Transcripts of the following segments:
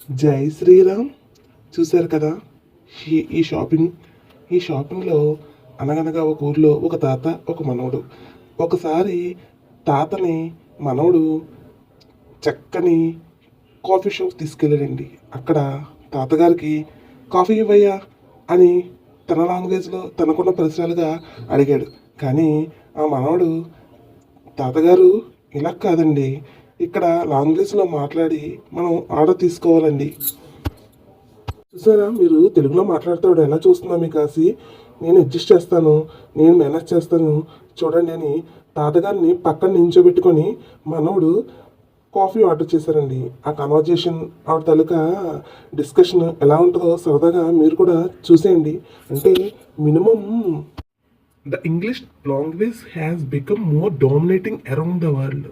జై శ్రీరామ్. చూశారు కదా ఈ షాపింగ్లో అనగనగా ఒక ఊర్లో ఒక తాత ఒక మనవడు. ఒకసారి తాతని మనవడు చక్కని కాఫీ షాప్ తీసుకెళ్ళాడండి. అక్కడ తాతగారికి కాఫీ ఇవ్వయ్యా అని తన లాంగ్వేజ్లో తనకున్న పరిసరాలుగా అడిగాడు. కానీ ఆ మనవడు, తాతగారు ఇలా కాదండి, ఇక్కడ లాంగ్వేజ్లో మాట్లాడి మనం ఆర్డర్ తీసుకోవాలండి. చూసారా, మీరు తెలుగులో మాట్లాడతాడు ఎలా చూస్తున్నా మీ కాసి, నేను అడ్జస్ట్ చేస్తాను, నేను మేనేజ్ చేస్తాను చూడండి అని తాతగారిని పక్కన నించోబెట్టుకొని మనవడు కాఫీ ఆర్డర్ చేశారండి. ఆ కన్వర్జేషన్ ఆవిడ తాలూకా డిస్కషన్ ఎలా ఉంటుందో సరదాగా మీరు కూడా చూసేయండి. అంటే minimum the English language has become more dominating around the world.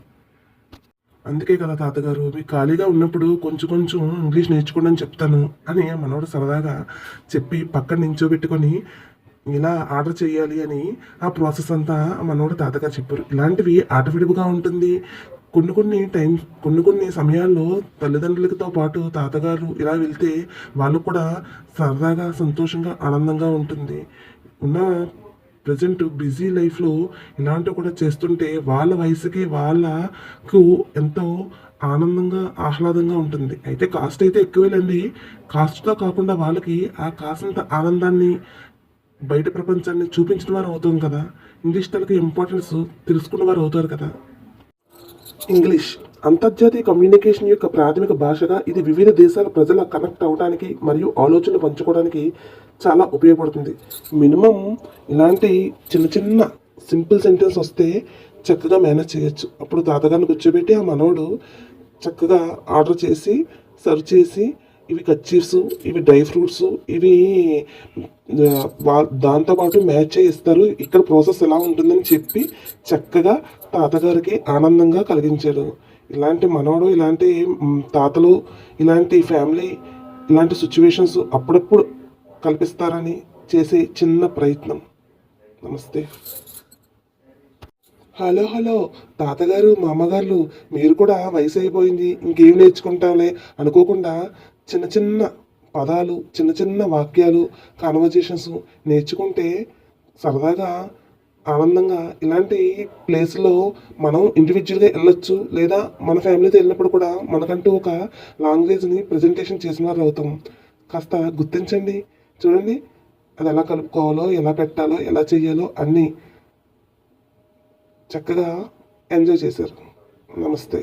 అందుకే కదా తాతగారు మీకు ఖాళీగా ఉన్నప్పుడు కొంచెం కొంచెం ఇంగ్లీష్ నేర్చుకోండి అని చెప్తాను అని మనోడు సరదాగా చెప్పి పక్కన నించోబెట్టుకొని ఇలా ఆర్డర్ చేయాలి అని ఆ ప్రాసెస్ అంతా మనోడు తాతగారు చెప్పారు. ఇలాంటివి ఆటవిడుపుగా ఉంటుంది. కొన్ని సమయాల్లో తల్లిదండ్రులతో పాటు తాతగారు ఇలా వెళ్తే వాళ్ళు కూడా సరదాగా సంతోషంగా ఆనందంగా ఉంటుంది. ఉన్న ప్రజెంట్ బిజీ లైఫ్లో ఇలాంటివి కూడా చేస్తుంటే వాళ్ళ వయసుకి వాళ్ళకు ఎంతో ఆనందంగా ఆహ్లాదంగా ఉంటుంది. అయితే కాస్ట్ అయితే ఎక్కువేనండి. కాస్ట్తో కాకుండా వాళ్ళకి ఆ కాసంత ఆనందాన్ని బయట ప్రపంచాన్ని చూపించిన వారు అవుతాం కదా, ఇంగ్లీష్ తనకి ఇంపార్టెన్స్ తెలుసుకున్న వారు అవుతారు కదా. ఇంగ్లీష్ అంతర్జాతీయ కమ్యూనికేషన్ యొక్క ప్రాథమిక భాషగా ఇది వివిధ దేశాల ప్రజల కనెక్ట్ అవ్వడానికి మరియు ఆలోచనలు పంచుకోవడానికి చాలా ఉపయోగపడుతుంది. మినిమం ఇలాంటి చిన్న చిన్న సింపుల్ సెంటెన్స్ వస్తే చక్కగా మేనేజ్ చేయొచ్చు. అప్పుడు తాతగారిని కూర్చోబెట్టి ఆ మనవడు చక్కగా ఆర్డర్ చేసి సర్వ్ చేసి ఇవి కచ్చీర్స్, ఇవి డ్రై ఫ్రూట్స్, ఇవి దాంతోపాటు మ్యాచ్ చేయిస్తారు, ఇక్కడ ప్రాసెస్ ఎలా ఉంటుందని చెప్పి చక్కగా తాతగారికి ఆనందంగా కలిగించాడు. ఇలాంటి మనవడు, ఇలాంటి తాతలు, ఇలాంటి ఫ్యామిలీ, ఇలాంటి సిచ్యువేషన్స్ అప్పుడప్పుడు కల్పిస్తారని చేసే చిన్న ప్రయత్నం. నమస్తే. హలో హలో తాతగారు, మా అమ్మగారు, మీరు కూడా వయసు అయిపోయింది ఇంకేం నేర్చుకుంటాంలే అనుకోకుండా చిన్న చిన్న పదాలు, చిన్న చిన్న వాక్యాలు, కాన్వర్జేషన్స్ నేర్చుకుంటే సరదాగా ఆనందంగా ఇలాంటి ప్లేస్లో మనం ఇండివిజువల్గా వెళ్ళొచ్చు. లేదా మన ఫ్యామిలీతో వెళ్ళినప్పుడు కూడా మనకంటూ ఒక లాంగ్వేజ్ని ప్రజెంటేషన్ చేసిన వారు అవుతాం. కాస్త గుర్తించండి, చూడండి అది ఎలా కలుపుకోవాలో, ఎలా పెట్టాలో, ఎలా చేయాలో అన్నీ చక్కగా ఎంజాయ్ చేశారు. నమస్తే.